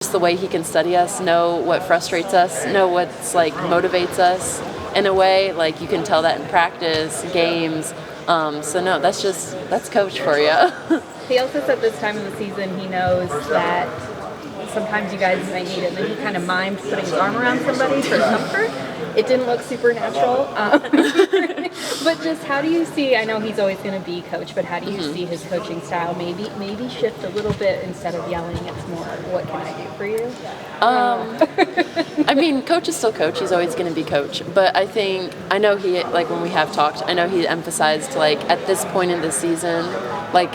just the way he can study us, know what frustrates us, know what's like motivates us in a way. Like you can tell that in practice, games. So no, that's coach for you. He also said this time of the season he knows that sometimes you guys might need it, and then he kind of mimed putting his arm around somebody for comfort. It didn't look supernatural. But just how do you see, I know he's always going to be coach, but how do you see his coaching style maybe shift a little bit instead of yelling, it's more, what can I do for you? I mean, coach is still coach. He's always going to be coach. But I know he, like when we have talked, I know he emphasized like at this point in the season, like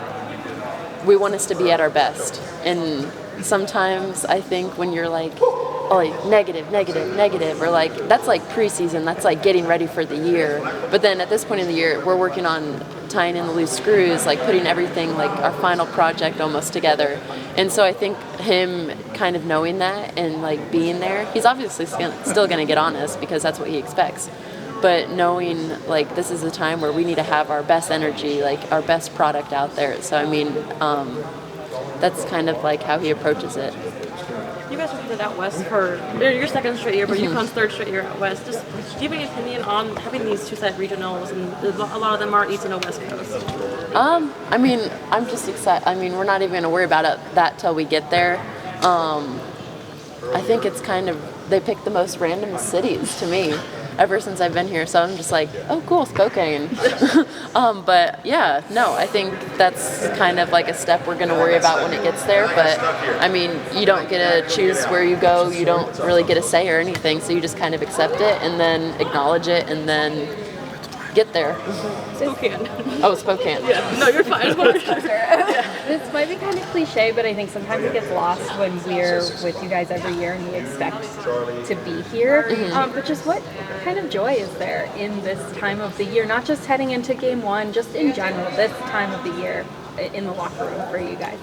we want us to be at our best. And sometimes I think when you're like, oh, like negative, or like that's like preseason, that's like getting ready for the year. But then at this point in the year, we're working on tying in the loose screws, like putting everything, like our final project almost together. And so I think him kind of knowing that and like being there, he's obviously still going to get on us because that's what he expects. But knowing like this is a time where we need to have our best energy, like our best product out there. So I mean, that's kind of like how he approaches it. You guys represented out west for your second straight year, but UConn's third straight year out west. Just do you have any opinion on having these two-side regionals, and a lot of them are East and West Coast? I mean, I'm just excited. I mean, we're not even going to worry about that till we get there. I think it's kind of, they pick the most random cities to me ever since I've been here, so I'm just like, oh cool, Spokane. But yeah, no, I think that's kind of like a step we're going to worry about when it gets there. But I mean, you don't get to choose where you go, you don't really get a say or anything, so you just kind of accept it and then acknowledge it and then get there. Spokane. Oh, Spokane. Yeah, no, you're fine. This might be kind of cliche, but I think sometimes it gets lost when we're with you guys every year and we expect to be here. But just what kind of joy is there in this time of the year? Not just heading into game one, just in general, this time of the year in the locker room for you guys?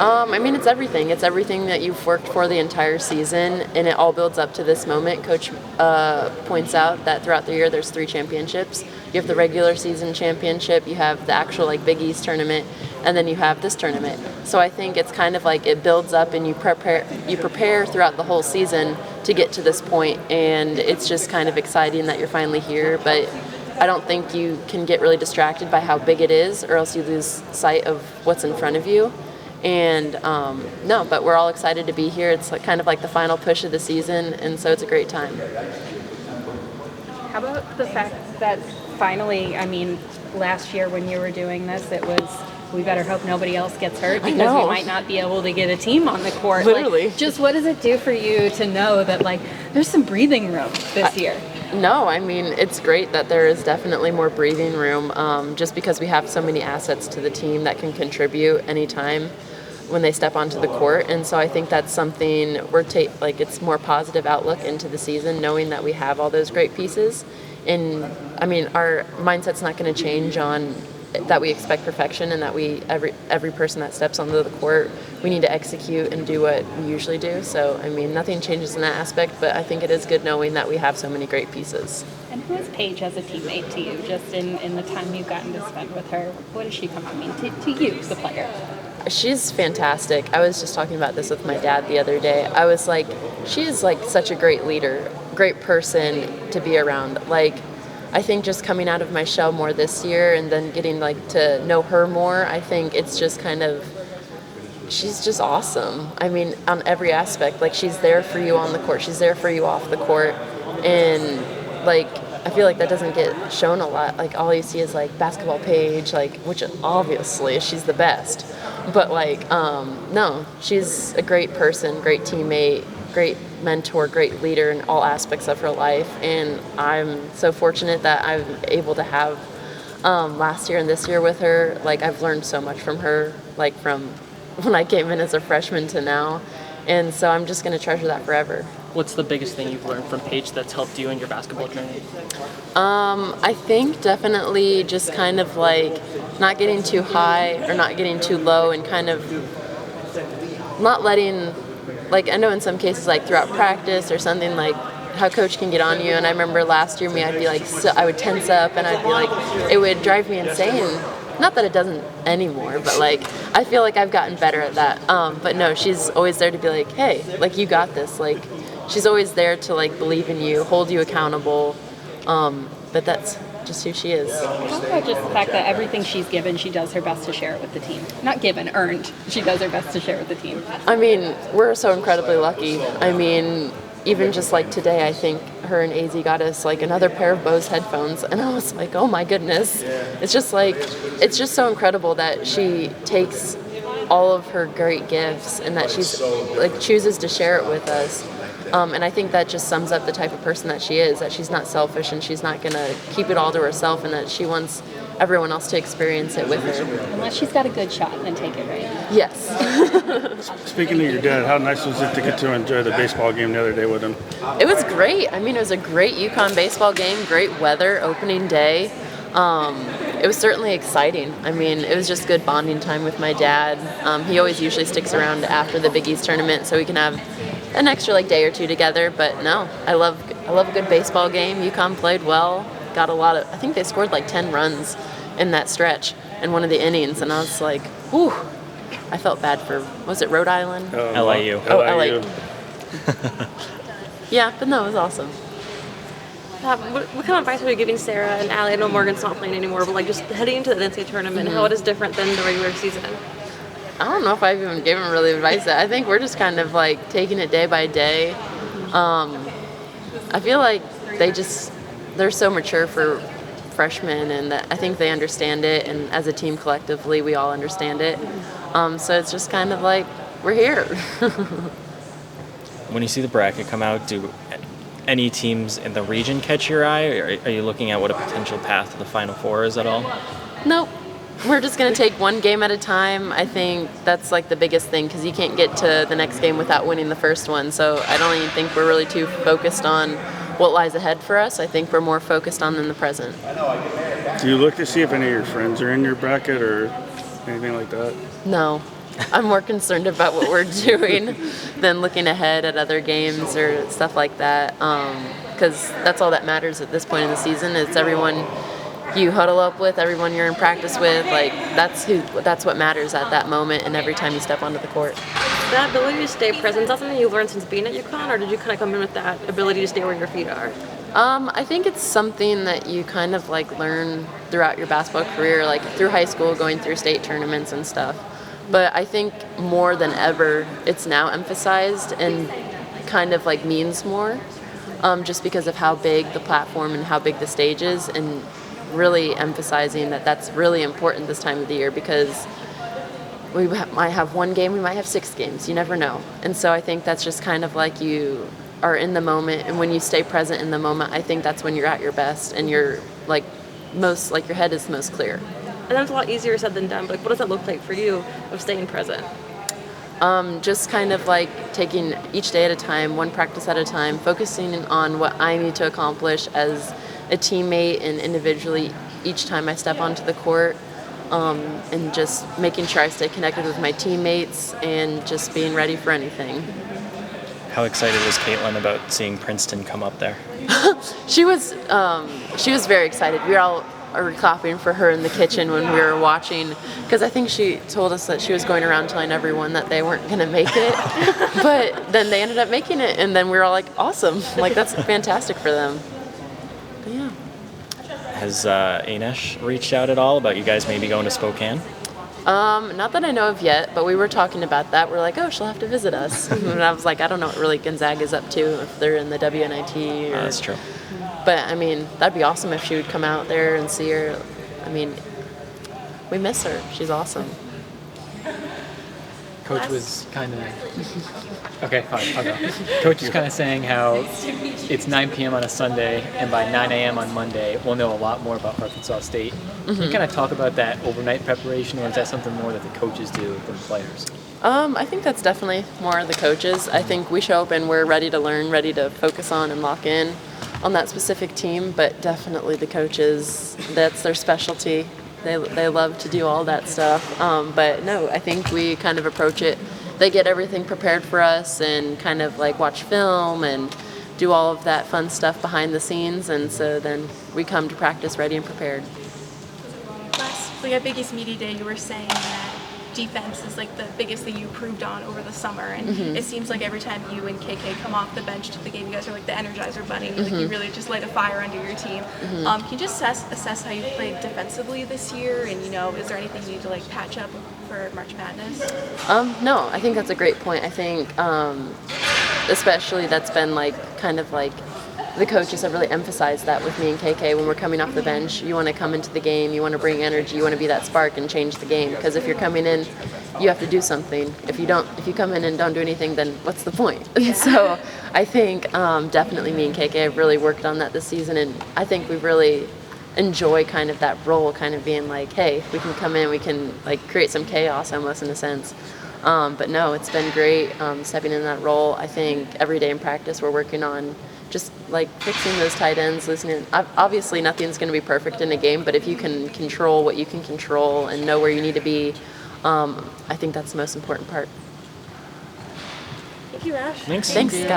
I mean, it's everything. It's everything that you've worked for the entire season, and it all builds up to this moment. Coach points out that throughout the year there's 3 championships. You have the regular season championship, you have the actual like Big East tournament, and then you have this tournament. So I think it's kind of like it builds up and you prepare throughout the whole season to get to this point, and it's just kind of exciting that you're finally here. But I don't think you can get really distracted by how big it is, or else you lose sight of what's in front of you. And no, but we're all excited to be here. It's like, kind of like the final push of the season, and so it's a great time. How about the fact that finally, I mean, last year when you were doing this, it was, we better hope nobody else gets hurt because we might not be able to get a team on the court. Literally. Like, just what does it do for you to know that, like, there's some breathing room this year? No, I mean, it's great that there is definitely more breathing room just because we have so many assets to the team that can contribute anytime when they step onto the court. And so I think that's something it's more positive outlook into the season, knowing that we have all those great pieces. And I mean, our mindset's not going to change on that we expect perfection, and that we every person that steps onto the court, we need to execute and do what we usually do. So I mean, nothing changes in that aspect, but I think it is good knowing that we have so many great pieces. And who is Paige as a teammate to you, just in the time you've gotten to spend with her? What does she come to mean to you, the player? She's fantastic. I was just talking about this with my dad the other day. I was like, she is like such a great leader, great person to be around. Like, I think just coming out of my shell more this year and then getting like to know her more, I think it's just kind of, she's just awesome. I mean, on every aspect, like she's there for you on the court, she's there for you off the court, and like I feel like that doesn't get shown a lot. Like all you see is like basketball Paige, like, which obviously she's the best, but like no, she's a great person, great teammate, great mentor, great leader in all aspects of her life. And I'm so fortunate that I'm able to have last year and this year with her. Like I've learned so much from her, like from when I came in as a freshman to now, and so I'm just going to treasure that forever. What's the biggest thing you've learned from Paige that's helped you in your basketball journey? I think definitely just kind of like not getting too high or not getting too low, and kind of not letting, like I know in some cases like throughout practice or something, like how coach can get on you. And I remember last year I'd be like, I would tense up and I'd be like, it would drive me insane not that it doesn't anymore, but like I feel like I've gotten better at that. But no, she's always there to be like, hey, like you got this. Like she's always there to like believe in you, hold you accountable. But that's just who she is. How about just the fact that everything she's given, she does her best to share it with the team? Not given, earned. She does her best to share with the team. I mean, we're so incredibly lucky. I mean, even just like today, I think her and AZ got us like another pair of Bose headphones, and I was like, oh my goodness. It's just so incredible that she takes all of her great gifts and that she's like chooses to share it with us. And I think that just sums up the type of person that she is, that she's not selfish and she's not going to keep it all to herself, and that she wants everyone else to experience it with her. Unless she's got a good shot, then take it, right? Yes. Speaking of your dad, how nice was it to get to enjoy the baseball game the other day with him? It was great. I mean, it was a great UConn baseball game, great weather, opening day. It was certainly exciting. I mean, it was just good bonding time with my dad. He always usually sticks around after the Big East tournament so we can have an extra like day or two together. But no, I love a good baseball game. UConn played well. Got a lot of, I think they scored like 10 runs in that stretch in one of the innings, and I was like, whew. I felt bad for, was it Rhode Island? LIU. Oh, LIU. Yeah, but no, it was awesome. What kind of advice are you giving Sarah and Allie? I know Morgan's not playing anymore, but like just heading into the NCAA tournament, how it is different than the regular season. I don't know if I've even given really advice. I think we're just kind of like taking it day by day. I feel like they're so mature for freshmen, and that I think they understand it, and as a team collectively we all understand it. So it's just kind of like we're here. When you see the bracket come out, do any teams in the region catch your eye? Or are you looking at what a potential path to the Final Four is at all? Nope. We're just going to take one game at a time. I think that's like the biggest thing, because you can't get to the next game without winning the first one. So I don't even think we're really too focused on what lies ahead for us. I think we're more focused on in the present. Do you look to see if any of your friends are in your bracket or anything like that? No. I'm more concerned about what we're doing than looking ahead at other games or stuff like that, because that's all that matters at this point in the season. It's everyone you huddle up with, everyone you're in practice with. Like that's what matters at that moment and every time you step onto the court. That ability to stay present, is that something you've learned since being at UConn, or did you kind of come in with that ability to stay where your feet are? I think it's something that you kind of like learn throughout your basketball career, like through high school, going through state tournaments and stuff. But I think more than ever, it's now emphasized and kind of like means more, just because of how big the platform and how big the stage is, and really emphasizing that that's really important this time of the year, because we might have one game, we might have 6 games, you never know. And so I think that's just kind of like you are in the moment, and when you stay present in the moment, I think that's when you're at your best and you're like most, like your head is most clear. And that's a lot easier said than done, but like, what does that look like for you of staying present? Just kind of like taking each day at a time, one practice at a time, focusing on what I need to accomplish as a teammate and individually each time I step onto the court, and just making sure I stay connected with my teammates and just being ready for anything. How excited was Caitlin about seeing Princeton come up there? She was very excited. We were all clapping for her in the kitchen when we were watching, because I think she told us that she was going around telling everyone that they weren't going to make it, but then they ended up making it, and then we were all like, awesome, like that's fantastic for them. But yeah. Has Ainesh reached out at all about you guys maybe going to Spokane? Not that I know of yet, but we were talking about that. We're like, oh, she'll have to visit us. And I was like, I don't know what really Gonzaga's up to, if they're in the WNIT. Or, That's true. But I mean, that'd be awesome if she would come out there and see her. I mean, we miss her. She's awesome. Coach was kind of... Okay, fine, I'll go. Coach is kind of saying how it's 9 p.m. on a Sunday, and by 9 a.m. on Monday, we'll know a lot more about Arkansas State. Can you kind of talk about that overnight preparation, or is that something more that the coaches do than the players? I think that's definitely more the coaches. I think we show up and we're ready to learn, ready to focus on and lock in on that specific team, but definitely the coaches, that's their specialty. They love to do all that stuff. But no, I think we kind of approach it. They get everything prepared for us and kind of like watch film and do all of that fun stuff behind the scenes. And so then we come to practice ready and prepared. like at Big East Media Day, you were saying that defense is like the biggest thing you improved on over the summer, and it seems like every time you and KK come off the bench to the game, you guys are like the Energizer Bunny. Like you really just light a fire under your team. Can you just assess how you played defensively this year, and is there anything you need to like patch up for March Madness? No, I think that's a great point. I think especially that's been like kind of like the coaches have really emphasized that with me and KK. When we're coming off the bench, you want to come into the game, you want to bring energy, you want to be that spark and change the game. Because if you're coming in, you have to do something. If you come in and don't do anything, then what's the point? So I think definitely me and KK have really worked on that this season, and I think we really enjoy kind of that role, kind of being like, hey, we can come in, we can like create some chaos almost in a sense. But no, it's been great stepping in that role. I think every day in practice we're working on just like fixing those tight ends, listening. Obviously, nothing's going to be perfect in a game, but if you can control what you can control and know where you need to be, I think that's the most important part. Thank you, Ash. Thanks. Thanks, Scott.